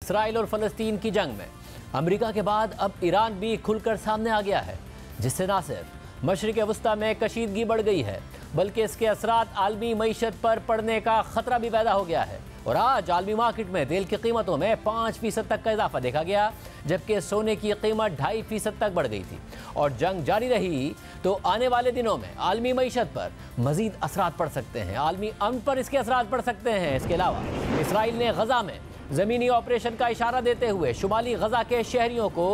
Israel और फ़लस्तीन की जंग में अमेरिका के बाद अब ईरान भी खुलकर सामने आ गया है, जिससे ना सिर्फ मशरिक़ वस्ता में कशीदगी बढ़ गई है बल्कि इसके असरात आलमी मईशत पर पड़ने का खतरा भी पैदा हो गया है। और आज आलमी मार्केट में तेल की कीमतों में 5% तक का इजाफा देखा गया, जबकि सोने की कीमत 2.5% तक बढ़ गई थी। और जंग जारी रही तो आने वाले दिनों में आलमी मईशत पर मजीद असरात पड़ सकते हैं, आलमी अमन पर इसके असरात पड़ सकते हैं। इसके अलावा इसराइल ने गजा में ज़मीनी ऑपरेशन का इशारा देते हुए शुमाली गजा के शहरियों को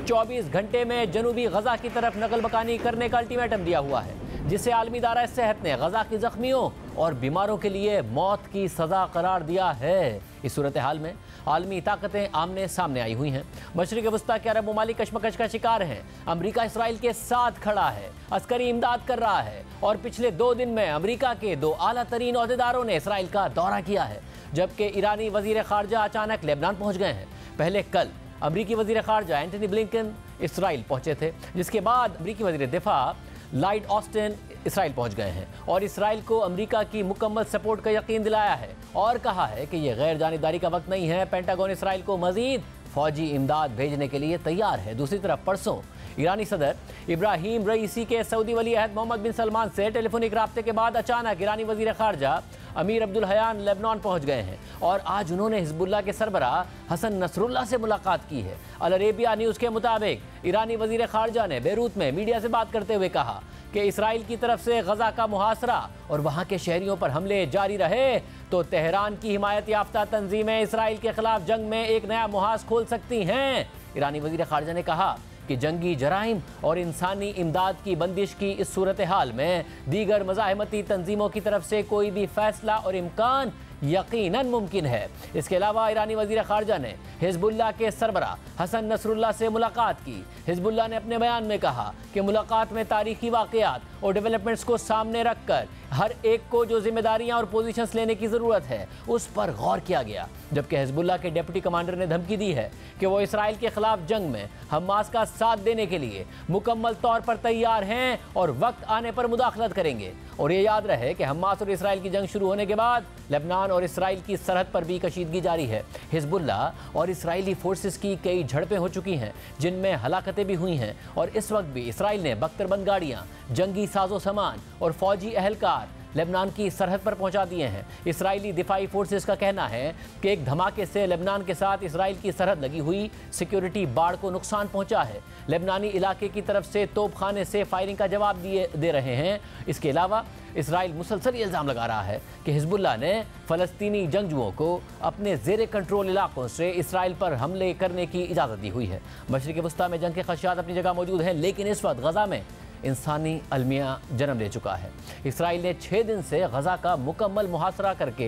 24 घंटे में जनूबी गजा की तरफ नकल मकानी करने का अल्टीमेटम दिया हुआ है, जिसे आलमी इदारा सेहत ने गजा के जख्मियों और बीमारों के लिए मौत की सज़ा करार दिया है। इस सूरत हाल में आलमी ताकतें आमने सामने आई हुई हैं। मशरिक़ वस्ता के अरब ममालिक कशमकश का शिकार हैं। अमरीका इसराइल के साथ खड़ा है, अस्करी इमदाद कर रहा है। और पिछले 2 दिन में अमरीका के 2 आला तरीन ओहदेदारों ने इसराइल का दौरा किया है, जबकि ईरानी वज़ीर ख़ारजा अचानक लेबनान पहुँच गए हैं। पहले कल अमरीकी वज़ीर ख़ारजा एंटनी ब्लिंकन इसराइल पहुँचे थे, जिसके बाद अमरीकी वज़ीर दिफा लॉयड ऑस्टिन इसराइल पहुंच गए हैं और इसराइल को अमेरिका की मुकम्मल सपोर्ट का यकीन दिलाया है और कहा है कि यह गैर जानिबदारी का वक्त नहीं है। पेंटागन इसराइल को मजीद फौजी इमदाद भेजने के लिए तैयार है। दूसरी तरफ परसों ईरानी सदर इब्राहिम रईसी के सऊदी वली अहद मोहम्मद बिन सलमान से टेलीफोनिक राब्ते के बाद अचानक ईरानी वज़ीर ख़ारजा अमीर अब्दुल हयान लेबनान पहुंच गए हैं और आज उन्होंने हिजबुल्लाह के सरबराह हसन नसरुल्लाह से मुलाकात की है। अल अरेबिया न्यूज़ के मुताबिक ईरानी वज़ीर ख़ारजा ने बेरूत में मीडिया से बात करते हुए कहा कि इसराइल की तरफ से गजा का मुहासरा और वहाँ के शहरियों पर हमले जारी रहे तो तेहरान की हिमायत याफ्ता तंजीमें इसराइल के खिलाफ जंग में एक नया मुहाज खोल सकती हैं। ईरानी वज़ीर ख़ारजा ने कहा कि जंगी जराइम और इंसानी इमदाद की बंदिश की इस सूरत हाल में दीगर मज़ाहमती तंजीमों की तरफ से कोई भी फैसला और इम्कान यकीनन मुमकिन है। इसके अलावा ईरानी वज़ीर ख़ारजा ने हिजबुल्लाह के सरबराह हसन नसरुल्लाह से मुलाकात की। हिजबुल्लाह ने अपने बयान में कहा कि मुलाकात में तारीखी वाक़यात और डेवलपमेंट्स को सामने रखकर हर एक को जो जिम्मेदारियां और पोजीशंस लेने की ज़रूरत है उस पर गौर किया गया, जबकि हिजबुल्लाह के डिप्टी कमांडर ने धमकी दी है कि वो इसराइल के खिलाफ जंग में हमास का साथ देने के लिए मुकम्मल तौर पर तैयार हैं और वक्त आने पर मुदाखलत करेंगे। और ये याद रहे कि हमास और इसराइल की जंग शुरू होने के बाद लेबनान और इसराइल की सरहद पर भी कशीदगी जारी है। हिजबुल्लाह और इसराइली फोर्सेस की कई झड़पें हो चुकी हैं, जिनमें हलाकतें भी हुई हैं और इस वक्त भी इसराइल ने बख्तरबंद गाड़ियाँ, जंगी साजो सामान और फौजी अहलकार लेबनान की सरहद पर पहुंचा दिए हैं। इसराइली दिफाई फोर्सेस का कहना है कि एक धमाके से लेबनान के साथ इसराइल की सरहद लगी हुई सिक्योरिटी बाड़ को नुकसान पहुंचा है। लेबनानी इलाके की तरफ से तोपखाने से फायरिंग का जवाब दे रहे हैं। इसके अलावा इसराइल मुसलसल इल्ज़ाम लगा रहा है कि हिजबुल्लाह ने फ़लस्तीनी जंगजुओं को अपने ज़ेरे कंट्रोल इलाकों से इसराइल पर हमले करने की इजाज़त दी हुई है। मशरिक़ वस्ता में जंग के खदशात अपनी जगह मौजूद हैं, लेकिन इस वक्त गजा में इंसानी अलमिया जन्म ले चुका है। इसराइल ने 6 दिन से गजा का मुकम्मल मुहासरा करके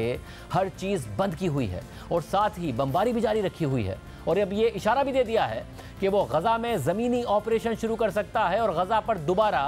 हर चीज़ बंद की हुई है और साथ ही बमबारी भी जारी रखी हुई है और अब ये इशारा भी दे दिया है कि वो गजा में ज़मीनी ऑपरेशन शुरू कर सकता है और गजा पर दोबारा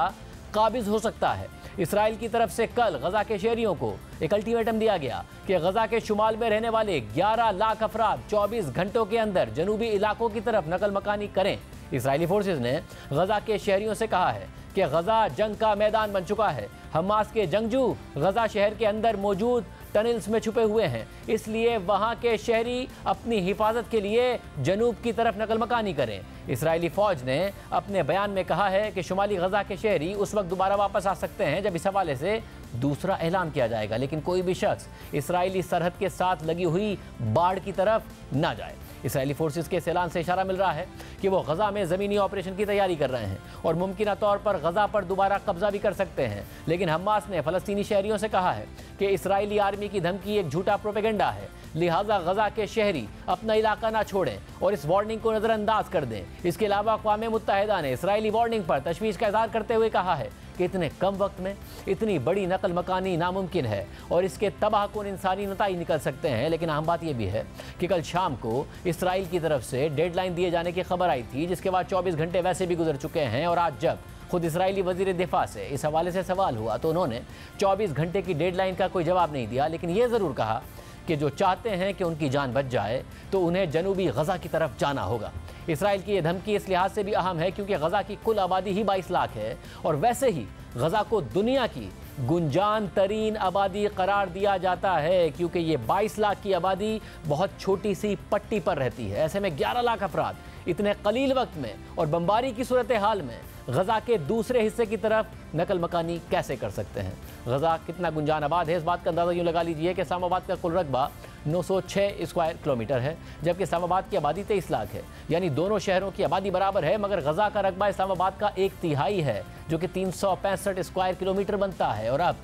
काबिज हो सकता है। इसराइल की तरफ से कल गजा के शहरियों को एक अल्टीमेटम दिया गया कि गजा के शुमाल में रहने वाले 11 लाख अफराद 24 घंटों के अंदर जनूबी इलाकों की तरफ नकल मकानी करें। इसराइली फोर्सेस ने गजा के शहरियों से कहा है कि गजा जंग का मैदान बन चुका है। हमास के जंगजू गजा शहर के अंदर मौजूद टनल्स में छुपे हुए हैं, इसलिए वहां के शहरी अपनी हिफाजत के लिए जनूब की तरफ नकल मकानी करें। इसराइली फ़ौज ने अपने बयान में कहा है कि शुमाली गजा के शहरी उस वक्त दोबारा वापस आ सकते हैं जब इस हवाले से दूसरा ऐलान किया जाएगा, लेकिन कोई भी शख्स इसराइली सरहद के साथ लगी हुई बाड़ की तरफ ना जाए। इसराइली फोर्सेस के इस ऐलान से इशारा मिल रहा है कि वो गजा में ज़मीनी ऑपरेशन की तैयारी कर रहे हैं और मुमकिन तौर पर गजा पर दोबारा कब्जा भी कर सकते हैं। लेकिन हमास ने फ़लस्तीनी शहरियों से कहा है कि इसराइली आर्मी की धमकी एक झूठा प्रोपेगेंडा है, लिहाजा गजा के शहरी अपना इलाका ना छोड़ें और इस वार्निंग को नज़रअंदाज कर दें। इसके अलावा अक़वाम मुत्तहिदा ने इसराइली वार्निंग पर तशवीश का इज़हार करते हुए कहा है कि इतने कम वक्त में इतनी बड़ी नकल मकानी नामुमकिन है और इसके तबाहकुन इंसानी नताइज निकल सकते हैं। लेकिन अहम बात यह भी है कि कल शाम को इसराइल की तरफ से डेडलाइन दिए जाने की खबर आई थी, जिसके बाद 24 घंटे वैसे भी गुजर चुके हैं और आज जब खुद इसराइली वज़ीर दिफा से इस हवाले से सवाल हुआ तो उन्होंने 24 घंटे की डेडलाइन का कोई जवाब नहीं दिया, लेकिन ये ज़रूर कहा कि जो चाहते हैं कि उनकी जान बच जाए तो उन्हें जनूबी गजा की तरफ जाना होगा। इसराइल की यह धमकी इस लिहाज से भी अहम है क्योंकि गजा की कुल आबादी ही 22 लाख है और वैसे ही गजा को दुनिया की गुंजान तरीन आबादी करार दिया जाता है, क्योंकि ये 22 लाख की आबादी बहुत छोटी सी पट्टी पर रहती है। ऐसे में 11 लाख अफराद इतने कलील वक्त में और बमबारी की सूरत हाल में गजा के दूसरे हिस्से की तरफ नकल मकानी कैसे कर सकते हैं। गजा कितना गुंजान आबाद है, इस बात का अंदाज़ा यूँ लगा लीजिए कि इस्लामाबाद का कुल रकबा 906 स्क्वायर किलोमीटर है, जबकि इस्लामाबाद की आबादी 23 लाख है। यानी दोनों शहरों की आबादी बराबर है, मगर गजा का रकबा इस्लामाबाद का 1/3 है, जो कि 365 स्क्वायर किलोमीटर बनता है। और अब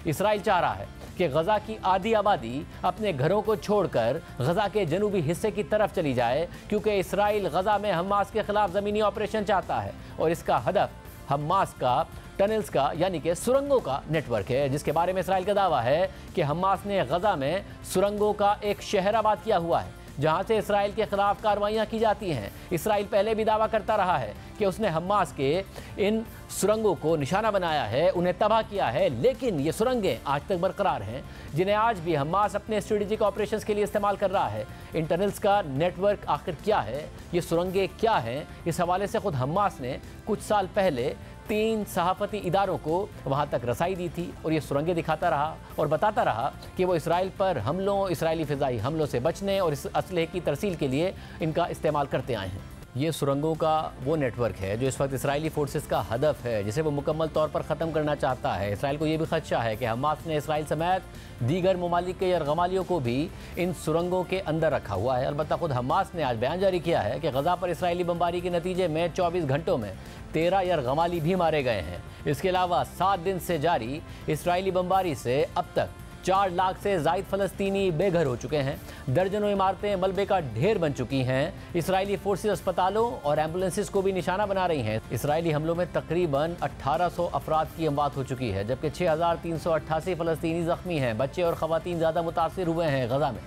इसराइल चाह रहा है कि गजा की आधी आबादी अपने घरों को छोड़कर गजा के जनूबी हिस्से की तरफ चली जाए, क्योंकि इसराइल गजा में हमास के खिलाफ ज़मीनी ऑपरेशन चाहता है और इसका हदफ हमास का टनल्स का यानी कि सुरंगों का नेटवर्क है, जिसके बारे में इसराइल का दावा है कि हमास ने गजा में सुरंगों का एक शहर आबाद किया हुआ है, जहां से इसराइल के खिलाफ कार्रवाइयां की जाती हैं। इसराइल पहले भी दावा करता रहा है कि उसने हमास के इन सुरंगों को निशाना बनाया है, उन्हें तबाह किया है, लेकिन ये सुरंगें आज तक बरकरार हैं, जिन्हें आज भी हमास अपने स्ट्रेटेजिक ऑपरेशंस के लिए इस्तेमाल कर रहा है। इन टनल्स का नेटवर्क आखिर क्या है, ये सुरंगें क्या हैं, इस हवाले से खुद हमास ने कुछ साल पहले 3 सहाफ़ती इदारों को वहाँ तक रसाई दी थी और ये सुरंगें दिखाता रहा और बताता रहा कि वो इसराइल पर हमलों, इसराइली फ़िज़ाई हमलों से बचने और इस असलहे की तरसील के लिए इनका इस्तेमाल करते आए हैं। ये सुरंगों का वो नेटवर्क है जो इस वक्त इसराइली फोर्सेस का हदफ है, जिसे वो मुकम्मल तौर पर ख़त्म करना चाहता है। इसराइल को ये भी खदशा है कि हमास ने इसराइल समेत दीगर ममालिक के यरगमालियों को भी इन सुरंगों के अंदर रखा हुआ है। अलबत्ता खुद हमास ने आज बयान जारी किया है कि गजा पर इसराइली बमबारी के नतीजे में 24 घंटों में 13 यरगमाली भी मारे गए हैं। इसके अलावा 7 दिन से जारी इसराइली बमबारी से अब तक 4 लाख से ज़ायद फ़लस्तीनी बेघर हो चुके हैं। दर्जनों इमारतें मलबे का ढेर बन चुकी हैं। इसराइली फोर्सेस अस्पतालों और एम्बुलेंसेस को भी निशाना बना रही हैं। इसराइली हमलों में तकरीबन 1800 अफराद की अमवात हो चुकी है, जबकि 6388 फ़लस्तीनी ज़ख्मी हैं। बच्चे और ख़वातीन ज़्यादा मुतासिर हुए हैं। गजा में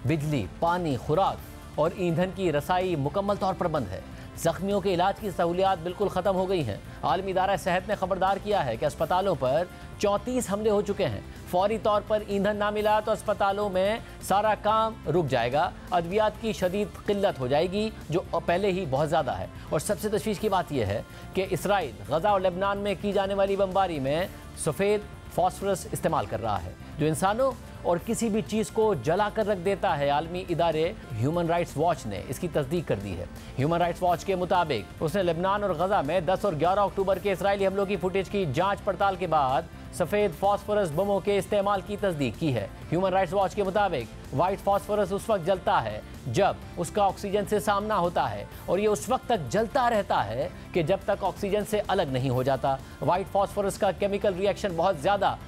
बिजली, पानी, खुराक और ईंधन की रसाई मुकम्मल तौर पर बंद है। ज़ख्मियों के इलाज की सहूलियात बिल्कुल ख़त्म हो गई हैं। आलमी इदारा सेहत ने खबरदार किया है कि अस्पतालों पर 34 हमले हो चुके हैं। फौरी तौर पर ईंधन ना मिला तो अस्पतालों में सारा काम रुक जाएगा। अद्वियात की शदीद किल्लत हो जाएगी, जो पहले ही बहुत ज़्यादा है। और सबसे तशवीश की बात यह है कि इसराइल गजा और लेबनान में की जाने वाली बमबारी में सफ़ेद फास्फोरस इस्तेमाल कर रहा है, जो इंसानों और किसी भी चीज़ को जला कर रख देता है। आलमी इदारे ह्यूमन राइट्स वॉच ने इसकी तस्दीक कर दी है। ह्यूमन राइट्स वॉच के मुताबिक उसने लेबनान और गजा में 10 और 11 अक्टूबर के इसराइली हमलों की फुटेज की जांच पड़ताल के बाद सफ़ेद फास्फोरस बमों के इस्तेमाल की तस्दीक की है। ह्यूमन राइट्स वॉच के मुताबिक वाइट फास्फोरस उस वक्त जलता है जब उसका ऑक्सीजन से सामना होता है, और ये उस वक्त तक जलता रहता है कि जब तक ऑक्सीजन से अलग नहीं हो जाता। वाइट फास्फोरस का केमिकल रिएक्शन बहुत ज़्यादा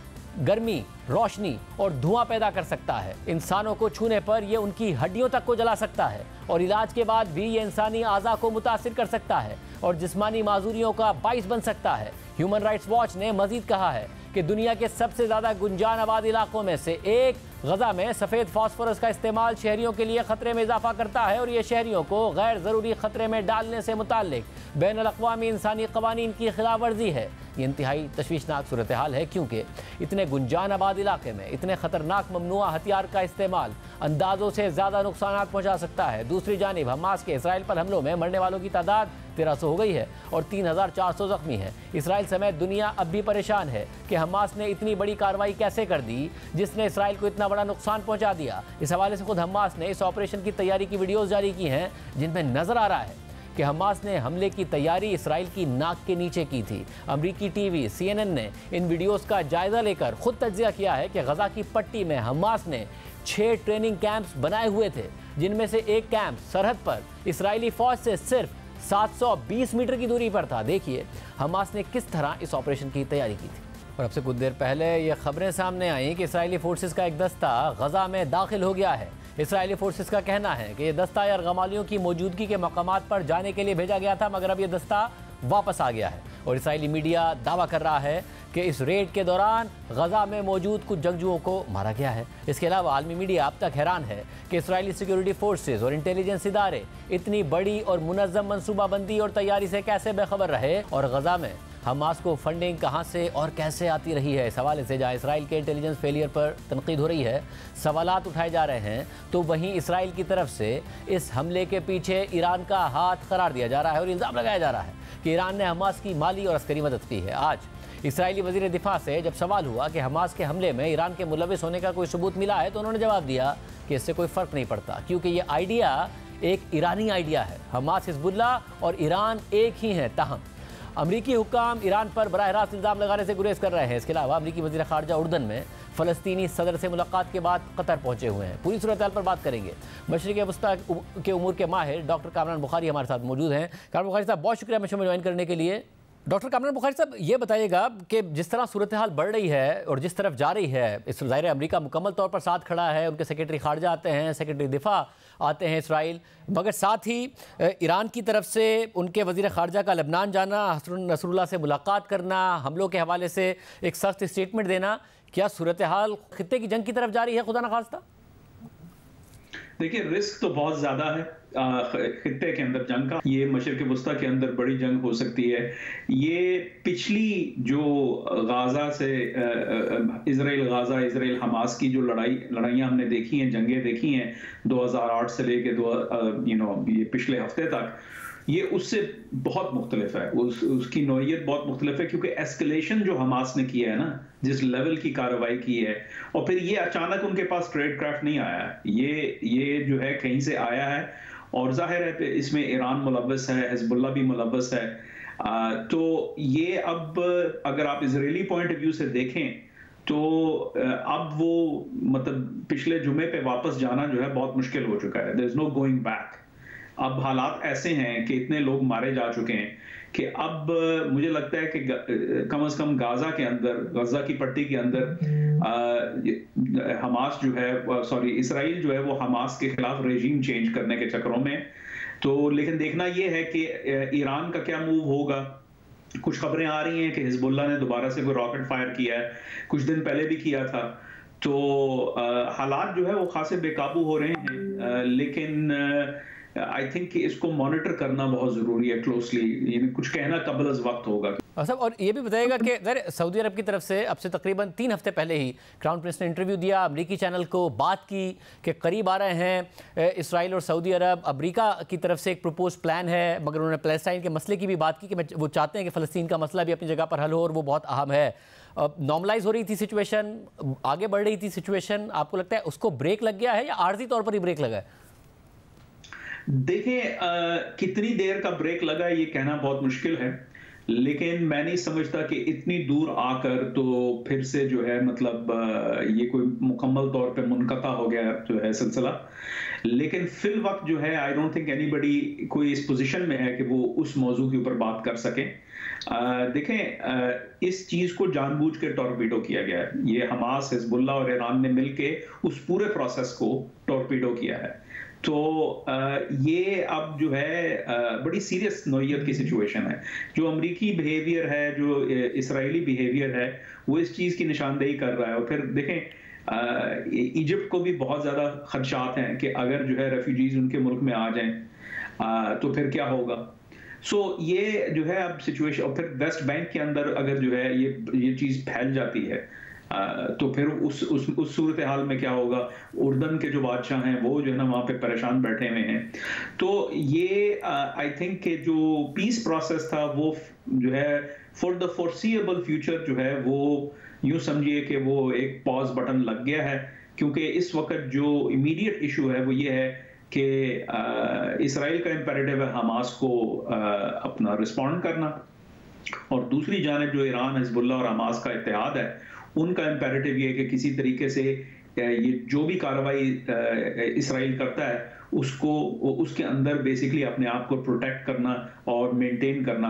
गर्मी, रोशनी और धुआं पैदा कर सकता है। इंसानों को छूने पर यह उनकी हड्डियों तक को जला सकता है और इलाज के बाद भी ये इंसानी आज़ा को मुतासिर कर सकता है और जिस्मानी माजूरियों का बाइस बन सकता है। ह्यूमन राइट्स वॉच ने मजीद कहा है कि दुनिया के सबसे ज़्यादा गुंजान आबाद इलाकों में से एक गजा में सफ़ेद फास्फोरस का इस्तेमाल शहरियों के लिए ख़तरे में इजाफा करता है और ये शहरियों को गैर ज़रूरी ख़तरे में डालने से मुताल्लिक बैनुल-अक़वामी इंसानी क़वानीन की खिलाफ वर्जी है। ये इंतहाई तशवीशनाक सूरत हाल है, क्योंकि इतने गुंजान आबाद इलाके में इतने ख़तरनाक ममनुआ हथियार का इस्तेमाल अंदाज़ों से ज़्यादा नुकसान पहुँचा सकता है। दूसरी जानिब हमास के इसराइल पर हमलों में मरने वालों की तादाद 1300 हो गई है और 3400 ज़ख्मी हैं। इसराइल समेत दुनिया अब भी परेशान है कि हमास ने इतनी बड़ी कार्रवाई कैसे कर दी, जिसने इसराइल को इतना बड़ा नुकसान पहुंचा दिया। इस हवाले से खुद हमास ने इस ऑपरेशन की तैयारी की वीडियोस जारी की हैं, जिनमें नजर आ रहा है कि हमास ने हमले की तैयारी इसराइल की नाक के नीचे की थी। अमरीकी टीवी CNN ने इन वीडियोस का जायजा लेकर खुद तज्जिया किया है कि गजा की पट्टी में हमास ने 6 ट्रेनिंग कैंप्स बनाए हुए थे, जिनमें से एक कैंप सरहद पर इसराइली फौज से सिर्फ 720 मीटर की दूरी पर था। देखिए हमास ने किस तरह इस ऑपरेशन की तैयारी की थी। और अब से कुछ देर पहले ये खबरें सामने आई कि इसराइली फोर्सेस का एक दस्ता गजा में दाखिल हो गया है। इसराइली फोर्सेस का कहना है कि ये दस्ता यरगमालियों की मौजूदगी के मकामात पर जाने के लिए भेजा गया था, मगर अब ये दस्ता वापस आ गया है। और इसराइली मीडिया दावा कर रहा है कि इस रेड के दौरान गजा में मौजूद कुछ जंगजुओं को मारा गया है। इसके अलावा आलमी मीडिया अब तक हैरान है कि इसराइली सिक्योरिटी फोर्सेस और इंटेलिजेंस इदारे इतनी बड़ी और मुनज़्ज़म मनसूबाबंदी और तैयारी से कैसे बेखबर रहे और गजा में हमास को फंडिंग कहां से और कैसे आती रही है। इस हवाले से जहां इसराइल के इंटेलिजेंस फेलियर पर तनकीद हो रही है, सवालात उठाए जा रहे हैं, तो वहीं इसराइल की तरफ से इस हमले के पीछे ईरान का हाथ करार दिया जा रहा है और इल्ज़ाम लगाया जा रहा है कि ईरान ने हमास की माली और अस्करी मदद की है। आज इसराइली वजीर दिफा से जब सवाल हुआ कि हमास के हमले में ईरान के मुलविस होने का कोई सबूत मिला है, तो उन्होंने जवाब दिया कि इससे कोई फ़र्क नहीं पड़ता, क्योंकि ये आइडिया एक ईरानी आइडिया है। हमास, हिजबुल्लाह और ईरान एक ही हैं। ताहम अमरीकी हुक्काम ईरान पर बराह रास्त इल्ज़ाम लगाने से गुरेज कर रहे हैं। इसके अलावा अमरीकी वज़ीर ख़ारजा उर्दन में फ़लस्तीनी सदर से मुलाकात के बाद कतर पहुंचे हुए हैं। पूरी सूरत पर बात करेंगे। मशरिक़ वस्ता के उमूर के माहिर डॉक्टर कामरान बुखारी हमारे साथ मौजूद हैं। कामरान बुखारी साहब, बहुत शुक्रिया मुझे ज्वाइन करने के लिए। डॉक्टर कामरान बुखारी साहब, ये बताइएगा कि जिस तरह सूरत हाल बढ़ रही है और जिस तरफ जा रही है, इस ज़ाहिर अमेरिका मुकम्मल तौर पर साथ खड़ा है, उनके सेक्रेटरी ख़ारजा आते हैं, सेक्रेटरी दिफा आते हैं इसराइल, मगर साथ ही ईरान की तरफ से उनके वज़ीर ख़ारजा का लबनान जाना, हसन नसरुल्लाह से मुलाकात करना, हमलों के हवाले से एक सख्त स्टेटमेंट देना, क्या सूरत हाल खित्ते की जंग की तरफ जा रही है खुदा न खास्ता? देखिए, रिस्क तो बहुत ज़्यादा है खित्ते के अंदर जंग का। ये मशरिक़ वस्ता के अंदर बड़ी जंग हो सकती है। ये पिछली जो गाज़ा से इजराइल गाज़ा, इजराइल हमास की जो लड़ाइयाँ हमने देखी हैं, जंगें देखी हैं 2008 से लेके ये पिछले हफ्ते तक, ये उससे बहुत मुख्तलिफ है। उसकी नौइयत बहुत मुख्तलिफ है, क्योंकि एस्केलेशन जो हमास ने किया है ना, जिस लेवल की कार्रवाई की है, और फिर ये अचानक उनके पास ट्रेड क्राफ्ट नहीं आया है, ये जो है कहीं से आया है, और जाहिर है इसमें ईरान मुलव्वस है, हिजबुल्लाह भी मुलव्वस है। तो ये अब अगर आप इजरायली पॉइंट ऑफ व्यू से देखें तो अब वो मतलब पिछले जुमे पे वापस जाना जो है बहुत मुश्किल हो चुका है। There is no going back. अब हालात ऐसे हैं कि इतने लोग मारे जा चुके हैं कि अब मुझे लगता है कि कम से कम गाजा के अंदर, गजा की पट्टी के अंदर हमास जो है, सॉरी इसराइल जो है, वो हमास के खिलाफ रेजीम चेंज करने के चक्करों में। तो लेकिन देखना ये है कि ईरान का क्या मूव होगा। कुछ खबरें आ रही हैं कि हिजबुल्लाह ने दोबारा से कोई रॉकेट फायर किया है, कुछ दिन पहले भी किया था। तो हालात जो है वो खासे बेकाबू हो रहे हैं, लेकिन आई थिंक कि इसको मॉनिटर करना बहुत ज़रूरी है क्लोजली। ये कुछ कहना कबल अज़ वक्त होगा। और ये भी बताइएगा कि सऊदी अरब की तरफ से अब से तकरीबन 3 हफ्ते पहले ही क्राउन प्रिंस ने इंटरव्यू दिया, अमरीकी चैनल को बात की कि करीब आ रहे हैं इसराइल और सऊदी अरब। अमरीका की तरफ से एक प्रपोज प्लान है, मगर उन्होंने पैलेस्टाइन के मसले की भी बात की कि वो चाहते हैं कि फ़लस्तीन का मसला भी अपनी जगह पर हल हो, और वो बहुत अहम है। नॉर्मलाइज हो रही थी सिचुएशन, आगे बढ़ रही थी सिचुएशन, आपको लगता है उसको ब्रेक लग गया है या आर्जी तौर पर ही ब्रेक लगा है? देखें, कितनी देर का ब्रेक लगा ये कहना बहुत मुश्किल है, लेकिन मैं नहीं समझता कि इतनी दूर आकर तो फिर से जो है मतलब ये कोई मुकम्मल तौर पे मुनक़ता हो गया जो है सिलसिला। लेकिन फिल वक्त जो है आई डोंट थिंक एनीबडी कोई इस पोजीशन में है कि वो उस मौजू के ऊपर बात कर सके। देखें, इस चीज को जानबूझ के टॉर्पीडो किया गया है। ये हमास, हिजबुल्लाह और ईरान ने मिलके उस पूरे प्रोसेस को टॉर्पीडो किया है। तो ये अब जो है बड़ी सीरियस नौइयत की सिचुएशन है। जो अमरीकी बिहेवियर है, जो इसराइली बिहेवियर है, वो इस चीज़ की निशानदेही कर रहा है। और फिर देखें, इजिप्ट को भी बहुत ज़्यादा खदशात हैं कि अगर जो है रेफ्यूजीज उनके मुल्क में आ जाएं तो फिर क्या होगा। सो ये जो है अब सिचुएशन, और फिर वेस्ट बैंक के अंदर अगर जो है ये चीज़ फैल जाती है तो फिर उस सूरत हाल में क्या होगा। उर्दन के जो बादशाह हैं वो जो है ना वहाँ पे परेशान बैठे हुए हैं। तो ये आई थिंक कि जो पीस प्रोसेस था वो जो है फॉर द फोर्सिएबल फ्यूचर जो है वो यूँ समझिए कि वो एक पॉज बटन लग गया है, क्योंकि इस वक्त जो इमीडिएट इशू है वो ये है कि इसराइल का इम्पेरेटिव है हमास को अपना रिस्पॉन्ड करना, और दूसरी जानिब जो ईरान, हिजबुल्लाह और हमास का इत्तेहाद है उनका इम्पेरेटिव ये है कि किसी तरीके से ये जो भी कार्रवाई इसराइल करता है उसको उसके अंदर बेसिकली अपने आप को प्रोटेक्ट करना और मेंटेन करना।